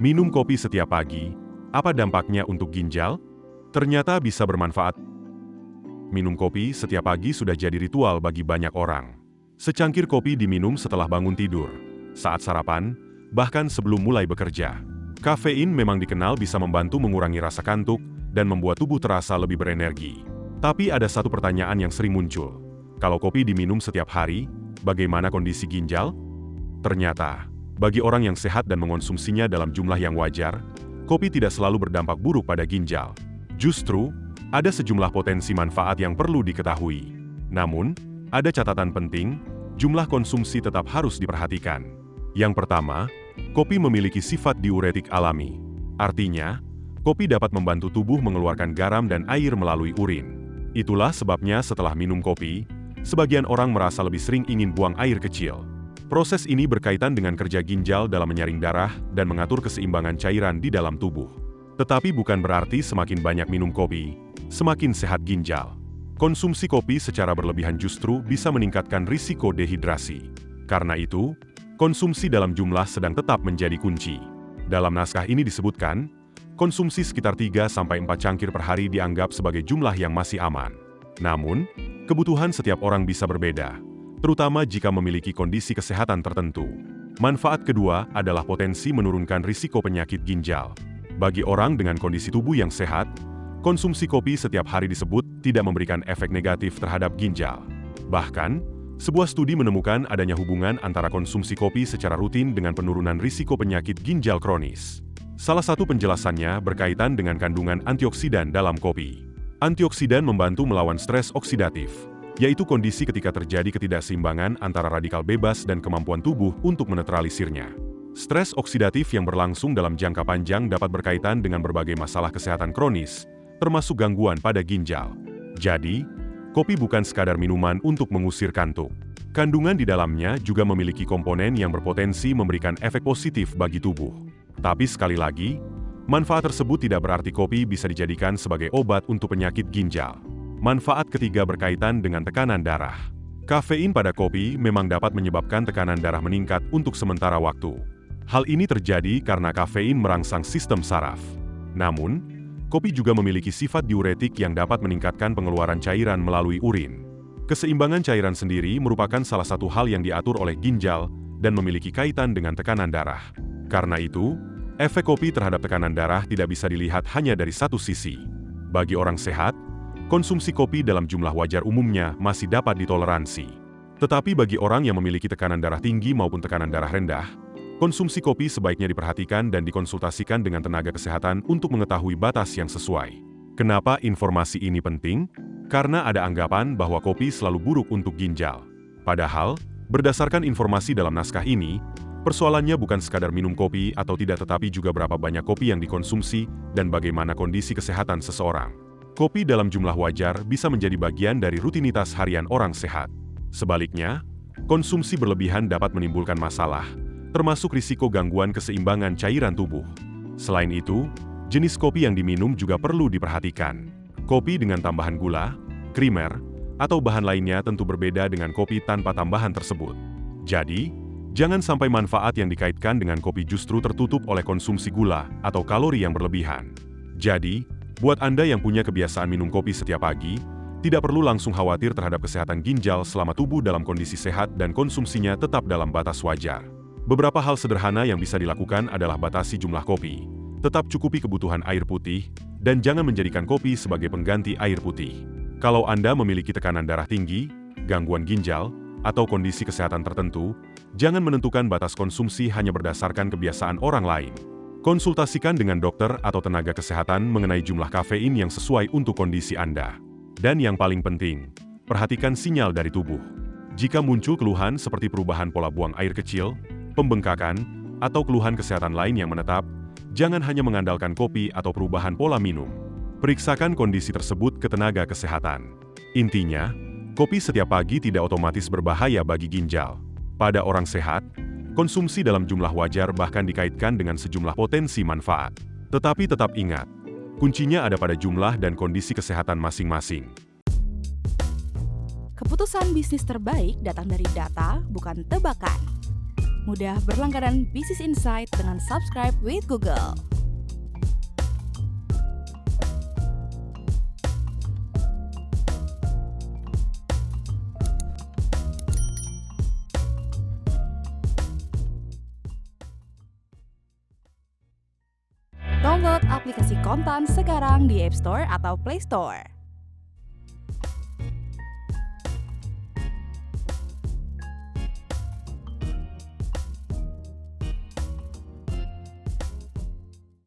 Minum kopi setiap pagi, apa dampaknya untuk ginjal? Ternyata bisa bermanfaat. Minum kopi setiap pagi sudah jadi ritual bagi banyak orang. Secangkir kopi diminum setelah bangun tidur, saat sarapan, bahkan sebelum mulai bekerja. Kafein memang dikenal bisa membantu mengurangi rasa kantuk dan membuat tubuh terasa lebih berenergi. Tapi ada satu pertanyaan yang sering muncul. Kalau kopi diminum setiap hari, bagaimana kondisi ginjal? Ternyata, bagi orang yang sehat dan mengonsumsinya dalam jumlah yang wajar, kopi tidak selalu berdampak buruk pada ginjal. Justru, ada sejumlah potensi manfaat yang perlu diketahui. Namun, ada catatan penting, jumlah konsumsi tetap harus diperhatikan. Yang pertama, kopi memiliki sifat diuretik alami. Artinya, kopi dapat membantu tubuh mengeluarkan garam dan air melalui urin. Itulah sebabnya setelah minum kopi, sebagian orang merasa lebih sering ingin buang air kecil. Proses ini berkaitan dengan kerja ginjal dalam menyaring darah dan mengatur keseimbangan cairan di dalam tubuh. Tetapi bukan berarti semakin banyak minum kopi, semakin sehat ginjal. Konsumsi kopi secara berlebihan justru bisa meningkatkan risiko dehidrasi. Karena itu, konsumsi dalam jumlah sedang tetap menjadi kunci. Dalam naskah ini disebutkan, konsumsi sekitar 3-4 cangkir per hari dianggap sebagai jumlah yang masih aman. Namun, kebutuhan setiap orang bisa berbeda, terutama jika memiliki kondisi kesehatan tertentu. Manfaat kedua adalah potensi menurunkan risiko penyakit ginjal. Bagi orang dengan kondisi tubuh yang sehat, konsumsi kopi setiap hari disebut tidak memberikan efek negatif terhadap ginjal. Bahkan, sebuah studi menemukan adanya hubungan antara konsumsi kopi secara rutin dengan penurunan risiko penyakit ginjal kronis. Salah satu penjelasannya berkaitan dengan kandungan antioksidan dalam kopi. Antioksidan membantu melawan stres oksidatif, yaitu kondisi ketika terjadi ketidakseimbangan antara radikal bebas dan kemampuan tubuh untuk menetralisirnya. Stres oksidatif yang berlangsung dalam jangka panjang dapat berkaitan dengan berbagai masalah kesehatan kronis, termasuk gangguan pada ginjal. Jadi, kopi bukan sekadar minuman untuk mengusir kantuk. Kandungan di dalamnya juga memiliki komponen yang berpotensi memberikan efek positif bagi tubuh. Tapi sekali lagi, manfaat tersebut tidak berarti kopi bisa dijadikan sebagai obat untuk penyakit ginjal. Manfaat ketiga berkaitan dengan tekanan darah. Kafein pada kopi memang dapat menyebabkan tekanan darah meningkat untuk sementara waktu. Hal ini terjadi karena kafein merangsang sistem saraf. Namun, kopi juga memiliki sifat diuretik yang dapat meningkatkan pengeluaran cairan melalui urin. Keseimbangan cairan sendiri merupakan salah satu hal yang diatur oleh ginjal dan memiliki kaitan dengan tekanan darah. Karena itu, efek kopi terhadap tekanan darah tidak bisa dilihat hanya dari satu sisi. Bagi orang sehat, konsumsi kopi dalam jumlah wajar umumnya masih dapat ditoleransi. Tetapi bagi orang yang memiliki tekanan darah tinggi maupun tekanan darah rendah, konsumsi kopi sebaiknya diperhatikan dan dikonsultasikan dengan tenaga kesehatan untuk mengetahui batas yang sesuai. Kenapa informasi ini penting? Karena ada anggapan bahwa kopi selalu buruk untuk ginjal. Padahal, berdasarkan informasi dalam naskah ini, persoalannya bukan sekadar minum kopi atau tidak, tetapi juga berapa banyak kopi yang dikonsumsi dan bagaimana kondisi kesehatan seseorang. Kopi dalam jumlah wajar bisa menjadi bagian dari rutinitas harian orang sehat. Sebaliknya, konsumsi berlebihan dapat menimbulkan masalah, termasuk risiko gangguan keseimbangan cairan tubuh. Selain itu, jenis kopi yang diminum juga perlu diperhatikan. Kopi dengan tambahan gula, krimer, atau bahan lainnya tentu berbeda dengan kopi tanpa tambahan tersebut. Jadi, jangan sampai manfaat yang dikaitkan dengan kopi justru tertutup oleh konsumsi gula atau kalori yang berlebihan. Jadi, buat Anda yang punya kebiasaan minum kopi setiap pagi, tidak perlu langsung khawatir terhadap kesehatan ginjal selama tubuh dalam kondisi sehat dan konsumsinya tetap dalam batas wajar. Beberapa hal sederhana yang bisa dilakukan adalah batasi jumlah kopi, tetap cukupi kebutuhan air putih, dan jangan menjadikan kopi sebagai pengganti air putih. Kalau Anda memiliki tekanan darah tinggi, gangguan ginjal, atau kondisi kesehatan tertentu, jangan menentukan batas konsumsi hanya berdasarkan kebiasaan orang lain. Konsultasikan dengan dokter atau tenaga kesehatan mengenai jumlah kafein yang sesuai untuk kondisi Anda. Dan yang paling penting, perhatikan sinyal dari tubuh. Jika muncul keluhan seperti perubahan pola buang air kecil, pembengkakan, atau keluhan kesehatan lain yang menetap, jangan hanya mengandalkan kopi atau perubahan pola minum. Periksakan kondisi tersebut ke tenaga kesehatan. Intinya, kopi setiap pagi tidak otomatis berbahaya bagi ginjal. Pada orang sehat, konsumsi dalam jumlah wajar bahkan dikaitkan dengan sejumlah potensi manfaat. Tetapi tetap ingat, kuncinya ada pada jumlah dan kondisi kesehatan masing-masing. Keputusan bisnis terbaik datang dari data, bukan tebakan. Mudah berlangganan Business Insight dengan subscribe with Google. Download aplikasi Kontan sekarang di App Store atau Play Store.